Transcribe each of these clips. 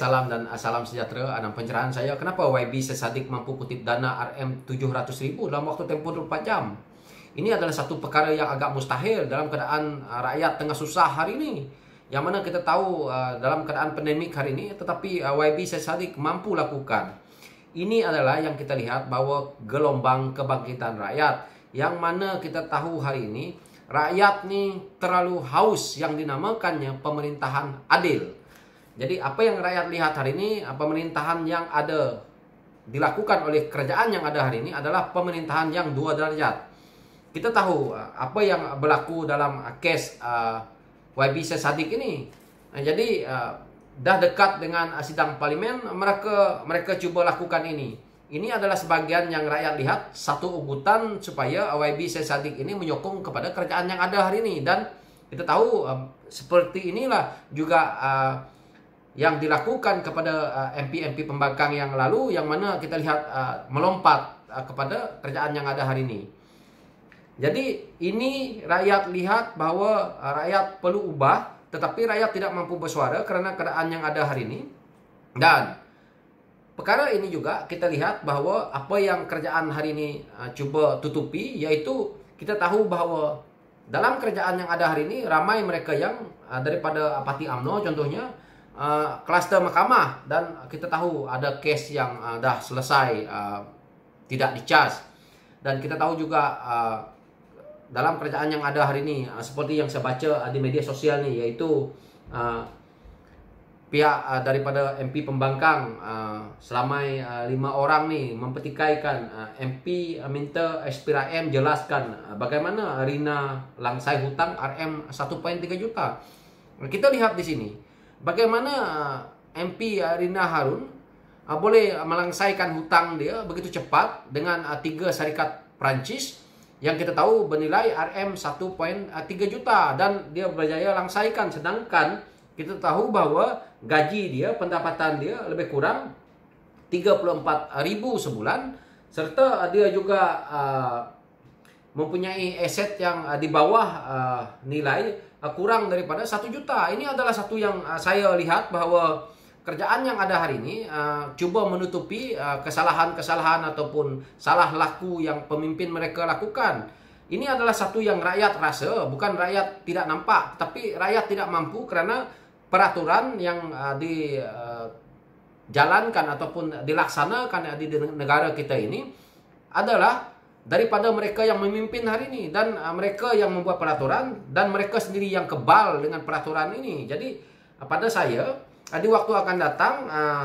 Salam dan salam sejahtera. Dalam pencerahan saya, kenapa YB sesadik mampu kutip dana RM700.000 dalam waktu tempoh 24 jam? Ini adalah satu perkara yang agak mustahil dalam keadaan rakyat tengah susah hari ini. Yang mana kita tahu dalam keadaan pandemik hari ini, tetapi YB sesadik mampu lakukan. Ini adalah yang kita lihat bahwa gelombang kebangkitan rakyat. Yang mana kita tahu hari ini, rakyat ni terlalu haus yang dinamakannya pemerintahan adil. Jadi apa yang rakyat lihat hari ini, pemerintahan yang ada dilakukan oleh kerajaan yang ada hari ini adalah pemerintahan yang 2 derajat. Kita tahu apa yang berlaku dalam kes YB Sesadik ini. Jadi dah dekat dengan sidang parlimen, mereka cuba lakukan ini. Ini adalah sebagian yang rakyat lihat, satu ugutan supaya YB Sesadik ini menyokong kepada kerajaan yang ada hari ini. Dan kita tahu seperti inilah juga yang dilakukan kepada MP-MP pembangkang yang lalu, yang mana kita lihat melompat kepada kerajaan yang ada hari ini. Jadi ini rakyat lihat bahawa rakyat perlu ubah, tetapi rakyat tidak mampu bersuara kerana keadaan yang ada hari ini. Dan perkara ini juga kita lihat bahawa apa yang kerajaan hari ini cuba tutupi, iaitu kita tahu bahawa dalam kerajaan yang ada hari ini ramai mereka yang daripada Parti UMNO contohnya, kluster mahkamah, dan kita tahu ada kes yang dah selesai tidak dicas. Dan kita tahu juga dalam kerajaan yang ada hari ini, seperti yang saya baca di media sosial ni, iaitu pihak daripada MP pembangkang selamai 5 orang ni mempertikaikan. MP minta SPRM jelaskan bagaimana Rina langsai hutang RM1.3 juta. Kita lihat di sini bagaimana MP Rina Harun boleh melangsaikan hutang dia begitu cepat dengan 3 syarikat Perancis yang kita tahu bernilai RM1.3 juta, dan dia berjaya langsaikan. Sedangkan kita tahu bahawa gaji dia, pendapatan dia lebih kurang 34,000 sebulan, serta dia juga mempunyai aset yang di bawah nilai kurang daripada 1 juta. Ini adalah satu yang saya lihat bahawa kerajaan yang ada hari ini cuba menutupi kesalahan-kesalahan ataupun salah laku yang pemimpin mereka lakukan. Ini adalah satu yang rakyat rasa, bukan rakyat tidak nampak, tapi rakyat tidak mampu kerana peraturan yang dijalankan ataupun dilaksanakan di negara kita ini adalah daripada mereka yang memimpin hari ini, dan mereka yang membuat peraturan, dan mereka sendiri yang kebal dengan peraturan ini. Jadi pada saya, di waktu akan datang,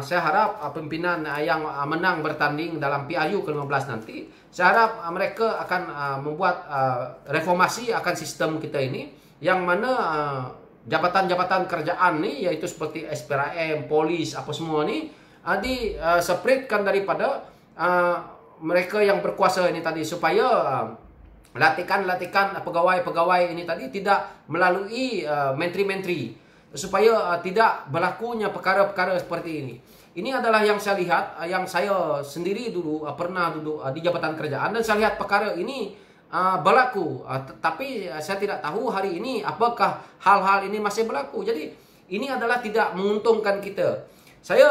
saya harap pimpinan yang menang bertanding dalam PRU ke-15 nanti, saya harap mereka akan membuat reformasi akan sistem kita ini, yang mana jabatan-jabatan kerajaan ni, iaitu seperti SPRM, polis, apa semua ni, disepritkan daripada mereka yang berkuasa ini tadi, supaya latihan-latihan pegawai-pegawai ini tadi tidak melalui menteri-menteri, supaya tidak berlakunya perkara-perkara seperti ini. Ini adalah yang saya lihat, yang saya sendiri dulu pernah duduk di jabatan kerajaan, dan saya lihat perkara ini berlaku. Tapi saya tidak tahu hari ini apakah hal-hal ini masih berlaku. Jadi ini adalah tidak menguntungkan kita. Saya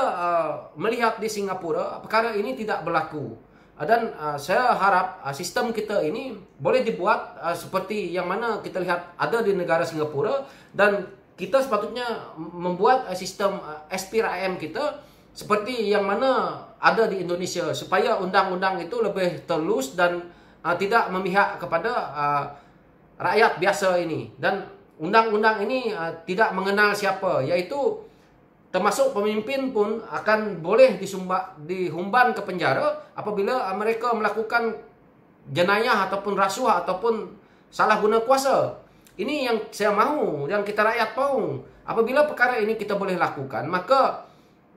melihat di Singapura perkara ini tidak berlaku. Dan saya harap sistem kita ini boleh dibuat seperti yang mana kita lihat ada di negara Singapura, dan kita sepatutnya membuat sistem SPRM kita seperti yang mana ada di Indonesia, supaya undang-undang itu lebih telus dan tidak memihak kepada rakyat biasa ini. Dan undang-undang ini tidak mengenal siapa, iaitu termasuk pemimpin pun akan boleh dihumban ke penjara apabila mereka melakukan jenayah ataupun rasuah ataupun salah guna kuasa. Ini yang saya mahu, yang kita rakyat mahu. Apabila perkara ini kita boleh lakukan, maka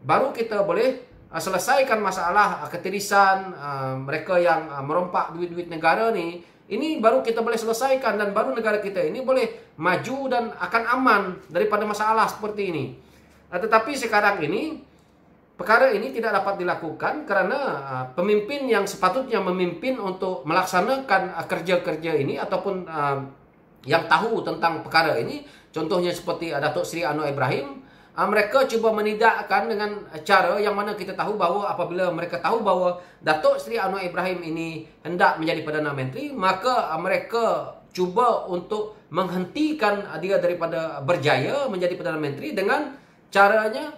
baru kita boleh selesaikan masalah ketirisan mereka yang merompak duit-duit negara ni. Ini baru kita boleh selesaikan, dan baru negara kita ini boleh maju dan akan aman daripada masalah seperti ini. Tetapi sekarang ini perkara ini tidak dapat dilakukan kerana pemimpin yang sepatutnya memimpin untuk melaksanakan kerja-kerja ini ataupun yang tahu tentang perkara ini, contohnya seperti Datuk Seri Anwar Ibrahim, mereka cuba menidakkan dengan cara yang mana kita tahu bahawa apabila mereka tahu bahawa Datuk Seri Anwar Ibrahim ini hendak menjadi Perdana Menteri, maka mereka cuba untuk menghentikan dia daripada berjaya menjadi Perdana Menteri dengan caranya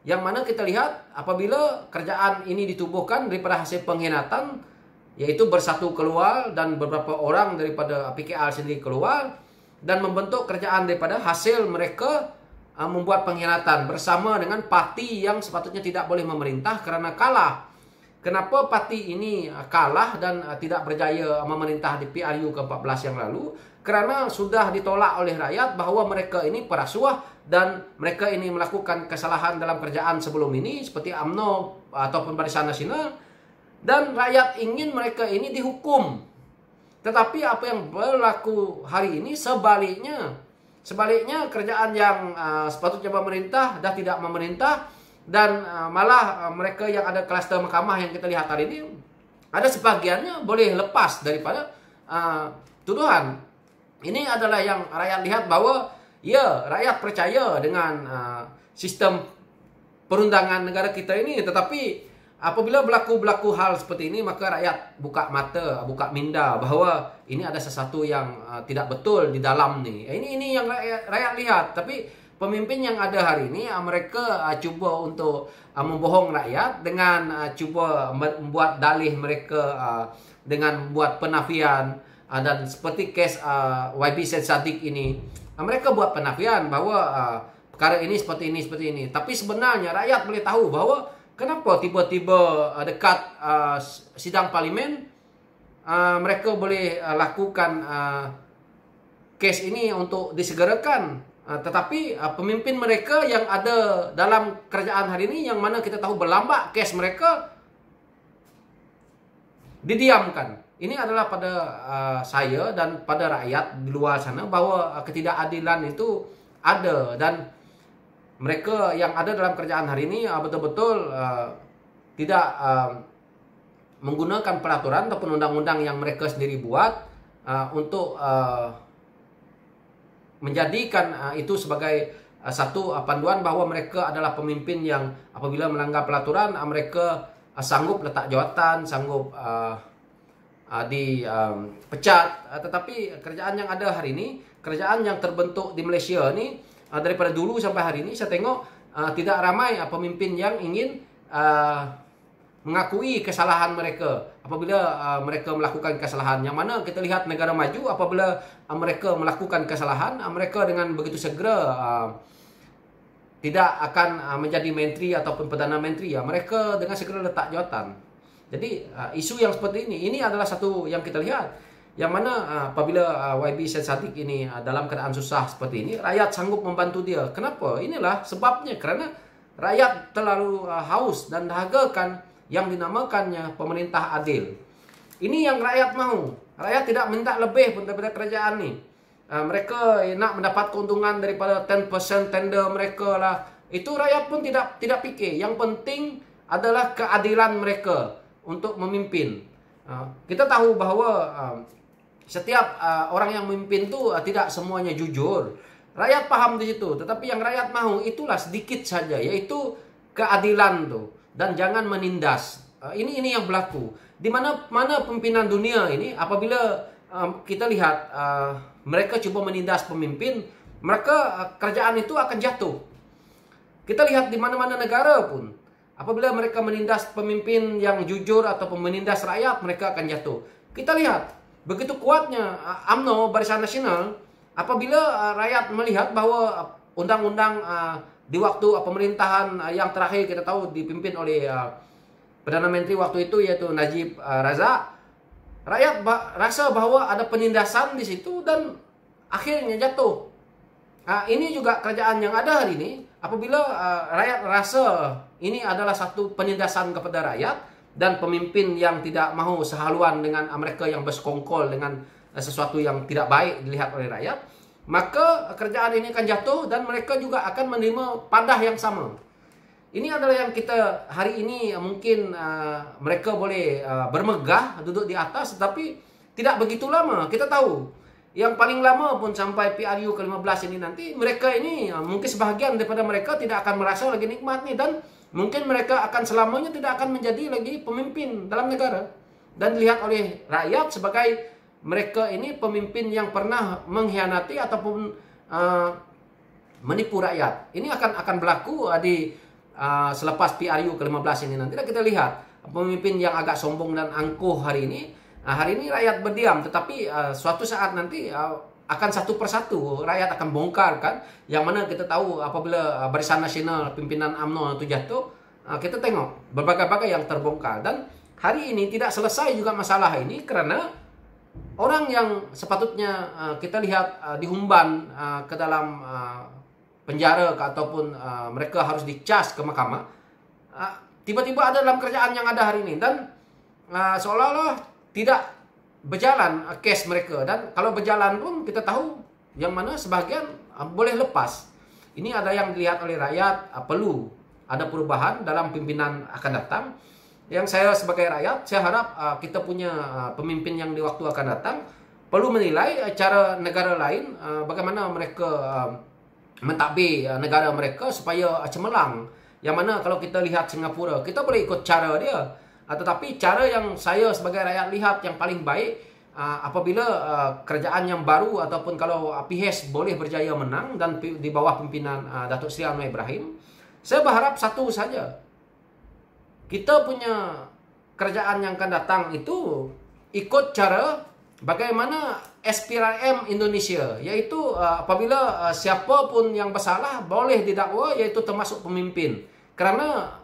yang mana kita lihat apabila kerajaan ini ditubuhkan daripada hasil pengkhianatan, iaitu Bersatu keluar dan beberapa orang daripada PKR sendiri keluar dan membentuk kerajaan daripada hasil mereka membuat pengkhianatan bersama dengan parti yang sepatutnya tidak boleh memerintah kerana kalah. Kenapa parti ini kalah dan tidak berjaya memerintah di PRU ke-14 yang lalu? Kerana sudah ditolak oleh rakyat bahawa mereka ini perasuah dan mereka ini melakukan kesalahan dalam kerajaan sebelum ini seperti UMNO ataupun Barisan Nasional, dan rakyat ingin mereka ini dihukum. Tetapi apa yang berlaku hari ini sebaliknya. Sebaliknya, kerajaan yang sepatutnya memerintah dah tidak memerintah, dan malah mereka yang ada kluster mahkamah yang kita lihat hari ini, ada sebagiannya boleh lepas daripada tuduhan. Ini adalah yang rakyat lihat bahawa ya, rakyat percaya dengan sistem perundangan negara kita ini, tetapi apabila berlaku hal seperti ini, maka rakyat buka mata, buka minda bahawa ini ada sesuatu yang tidak betul di dalam ni. Ini yang rakyat lihat. Tapi pemimpin yang ada hari ini, mereka cuba untuk membohong rakyat dengan cuba membuat dalih mereka dengan membuat penafian. Dan seperti kes YB Said Sadiq ini, mereka buat penafian bahawa perkara ini seperti ini. Tapi sebenarnya rakyat boleh tahu bahawa kenapa tiba-tiba dekat sidang parlimen mereka boleh lakukan kes ini untuk disegerakan. Tetapi pemimpin mereka yang ada dalam kerajaan hari ini, yang mana kita tahu berlambak kes mereka, didiamkan. Ini adalah pada saya dan pada rakyat di luar sana bahawa ketidakadilan itu ada, dan mereka yang ada dalam kerajaan hari ini betul-betul tidak menggunakan peraturan ataupun undang-undang yang mereka sendiri buat untuk menjadikan itu sebagai satu panduan bahawa mereka adalah pemimpin yang apabila melanggar peraturan, mereka sanggup letak jawatan, sanggup dipecat. Tetapi kerajaan yang ada hari ini, kerajaan yang terbentuk di Malaysia ni, daripada dulu sampai hari ini, saya tengok tidak ramai pemimpin yang ingin mengakui kesalahan mereka apabila mereka melakukan kesalahan. Yang mana kita lihat negara maju, apabila mereka melakukan kesalahan, mereka dengan begitu segera tidak akan menjadi menteri ataupun Perdana Menteri. Mereka dengan segera letak jawatan. Jadi isu yang seperti ini adalah satu yang kita lihat, yang mana apabila YB Said Sadiq ini dalam keadaan susah seperti ini, rakyat sanggup membantu dia. Kenapa? Inilah sebabnya, kerana rakyat terlalu haus dan dahagakan yang dinamakannya pemerintah adil. Ini yang rakyat mahu. Rakyat tidak minta lebih pun daripada kerajaan ni. Mereka nak mendapat keuntungan daripada 10% tender mereka lah. Itu rakyat pun tidak fikir. Yang penting adalah keadilan mereka untuk memimpin. Kita tahu bahawa setiap orang yang memimpin tu tidak semuanya jujur. Rakyat paham di situ. Tetapi yang rakyat mahu itulah sedikit saja, iaitu keadilan tu. Dan jangan menindas. Ini yang berlaku. Di mana pimpinan dunia ini, apabila kita lihat mereka cuba menindas pemimpin, maka kerajaan itu akan jatuh. Kita lihat di mana-mana negara pun, apabila mereka menindas pemimpin yang jujur ataupun menindas rakyat, mereka akan jatuh. Kita lihat begitu kuatnya UMNO, Barisan Nasional, apabila rakyat melihat bahawa undang-undang di waktu pemerintahan yang terakhir kita tahu dipimpin oleh Perdana Menteri waktu itu, iaitu Najib Razak, rakyat rasa bahawa ada penindasan di situ dan akhirnya jatuh. Ini juga kerajaan yang ada hari ini, apabila rakyat rasa ini adalah satu penindasan kepada rakyat dan pemimpin yang tidak mahu sehaluan dengan mereka yang bersekongkol dengan sesuatu yang tidak baik dilihat oleh rakyat, maka kerajaan ini akan jatuh dan mereka juga akan menerima padah yang sama. Ini adalah yang kita hari ini mungkin mereka boleh bermegah duduk di atas, tetapi tidak begitu lama. Kita tahu yang paling lama pun sampai PRU ke-15 ini nanti, mereka ini mungkin sebahagian daripada mereka tidak akan merasa lagi nikmat nih, dan mungkin mereka akan selamanya tidak akan menjadi lagi pemimpin dalam negara dan dilihat oleh rakyat sebagai mereka ini pemimpin yang pernah mengkhianati ataupun menipu rakyat. Ini akan berlaku di selepas PRU ke-15 ini nanti. Kita lihat pemimpin yang agak sombong dan angkuh hari ini. Hari ini rakyat berdiam, tetapi suatu saat nanti akan satu persatu rakyat akan bongkar kan. Yang mana kita tahu apabila Barisan Nasional pimpinan UMNO itu jatuh, kita tengok berbagai-bagai yang terbongkar. Dan hari ini tidak selesai juga masalah ini karena orang yang sepatutnya kita lihat dihumban ke dalam penjara ataupun mereka harus dicas ke mahkamah, tiba-tiba ada dalam kerjaan yang ada hari ini, dan seolah-olah tidak berjalan case mereka. Dan kalau berjalan pun kita tahu yang mana sebahagian boleh lepas. Ini ada yang dilihat oleh rakyat, perlu ada perubahan dalam pimpinan akan datang. Yang saya sebagai rakyat, saya harap kita punya pemimpin yang di waktu akan datang perlu menilai cara negara lain, bagaimana mereka mentadbir negara mereka supaya cemerlang. Yang mana kalau kita lihat Singapura, kita boleh ikut cara dia, tetapi cara yang saya sebagai rakyat lihat yang paling baik apabila kerajaan yang baru ataupun kalau PH boleh berjaya menang dan di bawah pimpinan Datuk Seri Anwar Ibrahim, saya berharap satu saja, kita punya kerajaan yang akan datang itu ikut cara bagaimana SPRM Indonesia, yaitu apabila siapapun yang bersalah boleh didakwa, yaitu termasuk pemimpin, karena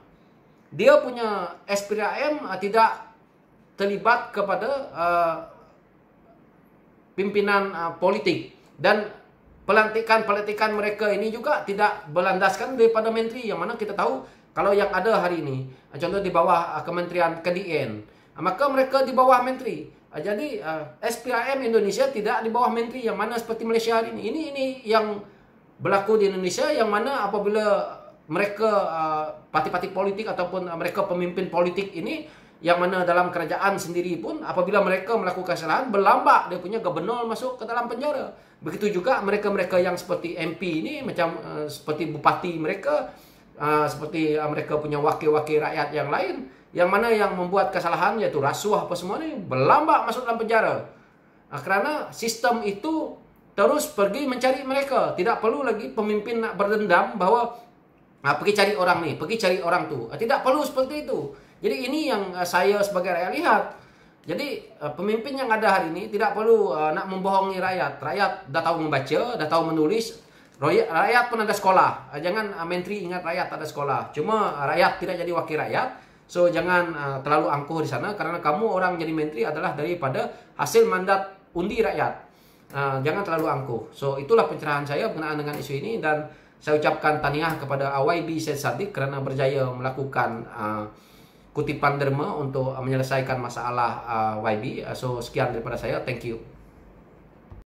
dia punya SPRM tidak terlibat kepada pimpinan politik, dan pelantikan mereka ini juga tidak berlandaskan daripada menteri, yang mana kita tahu kalau yang ada hari ini contoh di bawah Kementerian KDN, maka mereka di bawah menteri. Jadi SPRM Indonesia tidak di bawah menteri, yang mana seperti Malaysia hari ini. Ini yang berlaku di Indonesia, yang mana apabila mereka parti-parti politik ataupun mereka pemimpin politik ini, yang mana dalam kerajaan sendiri pun apabila mereka melakukan kesalahan, berlambak dia punya gubernur masuk ke dalam penjara. Begitu juga mereka-mereka yang seperti MP ini, macam seperti bupati mereka, seperti mereka punya wakil-wakil rakyat yang lain, yang mana yang membuat kesalahan yaitu rasuah apa semua ini, berlambak masuk dalam penjara. Karena sistem itu terus pergi mencari mereka. Tidak perlu lagi pemimpin nak berdendam bahwa pergi cari orang nih, pergi cari orang tu. Tidak perlu seperti itu. Jadi ini yang saya sebagai rakyat lihat. Jadi pemimpin yang ada hari ini tidak perlu nak membohongi rakyat. Rakyat dah tahu membaca, dah tahu menulis. Rakyat pun ada sekolah. Jangan menteri ingat rakyat ada sekolah. Cuma rakyat tidak jadi wakil rakyat. So jangan terlalu angkuh di sana, karena kamu orang jadi menteri adalah daripada hasil mandat undi rakyat. Jangan terlalu angkuh. So itulah pencerahan saya berkenaan dengan isu ini, dan saya ucapkan tahniah kepada YB Syed Saddiq kerana berjaya melakukan kutipan derma untuk menyelesaikan masalah YB. So sekian daripada saya. Thank you.